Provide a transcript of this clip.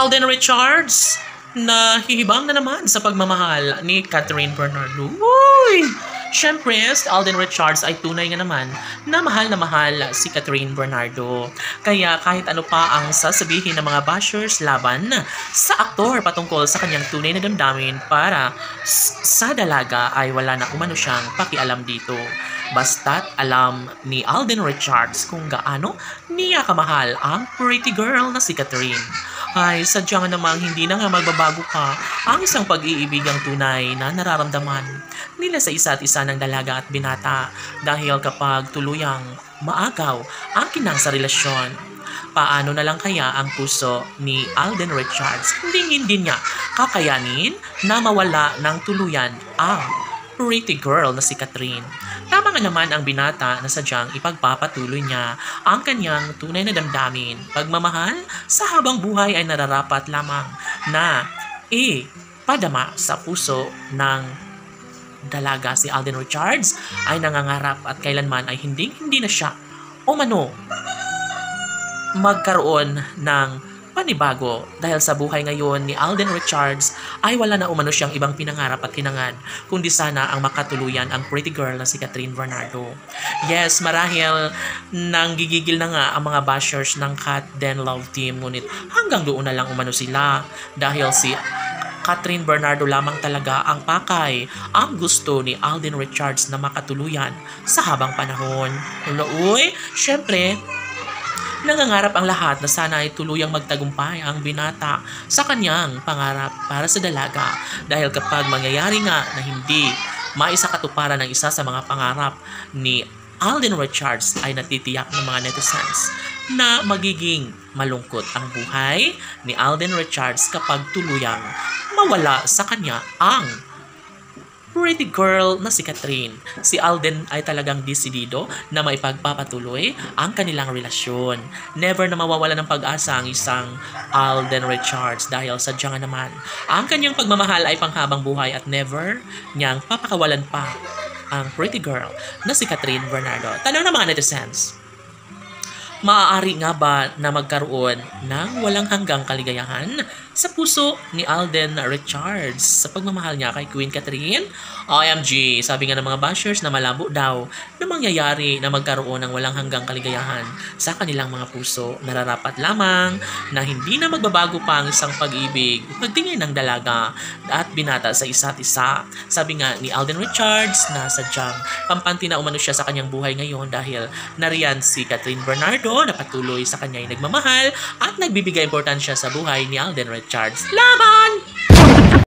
Alden Richards na hihibang na naman sa pagmamahal ni Catherine Bernardo. Uy! Siyempre, si Alden Richards ay tunay nga naman na mahal si Catherine Bernardo. Kaya kahit ano pa ang sasabihin ng mga bashers laban sa aktor patungkol sa kanyang tunay na damdamin para sa dalaga ay wala na umano siyang pakialam dito. Basta't alam ni Alden Richards kung gaano niya kamahal ang pretty girl na si Catherine. Ay sadya nga namang hindi na nga magbabago pa ang isang pag-iibigang tunay na nararamdaman nila sa isa't isa ng dalaga at binata dahil kapag tuluyang maagaw ang kinang sa relasyon. Paano na lang kaya ang puso ni Alden Richards hindi niya kakayanin na mawala ng tuluyan ang pretty girl na si Catherine. Tama nga naman ang binata na sadyang ipagpapatuloy niya ang kanyang tunay na damdamin. Pagmamahal sa habang buhay ay nararapat lamang na padama sa puso ng dalaga. Si Alden Richards ay nangangarap at kailanman ay hindi na siya magkaroon ng panibago dahil sa buhay ngayon ni Alden Richards ay wala na umano siyang ibang pinangarap at hinangad kundi sana ang makatuluyan ang pretty girl na si Catherine Bernardo. Yes, marahil nanggigigil na nga ang mga bashers ng Cat Den Love Team ngunit hanggang doon na lang umano sila dahil si Catherine Bernardo lamang talaga ang pakay ang gusto ni Alden Richards na makatuluyan sa habang panahon. Uy, syempre nangangarap ang lahat na sana ay tuluyang magtagumpay ang binata sa kanyang pangarap para sa dalaga dahil kapag mangyayari nga na hindi maisakatuparan ng isa sa mga pangarap ni Alden Richards ay natitiyak ng mga netizens na magiging malungkot ang buhay ni Alden Richards kapag tuluyang mawala sa kanya ang pretty girl na si Catherine. Si Alden ay talagang desidido na maipagpapatuloy ang kanilang relasyon. Never na mawawala ng pag-asa ang isang Alden Richards dahil sadya nga naman ang kanyang pagmamahal ay panghabang buhay at never niyang papakawalan pa ang pretty girl na si Catherine Bernardo. Tanong ng mga netizens, maaari nga ba na magkaroon ng walang hanggang kaligayahan sa puso ni Alden Richards sa pagmamahal niya kay Queen Catherine? OMG, sabi nga ng mga bashers na malabo daw na mangyayari na magkaroon ng walang hanggang kaligayahan sa kanilang mga puso. Nararapat lamang na hindi na magbabago pa ang isang pag-ibig, pagtingin ng dalaga at binata sa isa't isa. Sabi nga ni Alden Richards na sadyang kampante na umano siya sa kanyang buhay ngayon dahil nariyan si Catherine Bernardo na patuloy sa kanya'y nagmamahal at nagbibigay importansya sa buhay ni Alden Richards. Laban!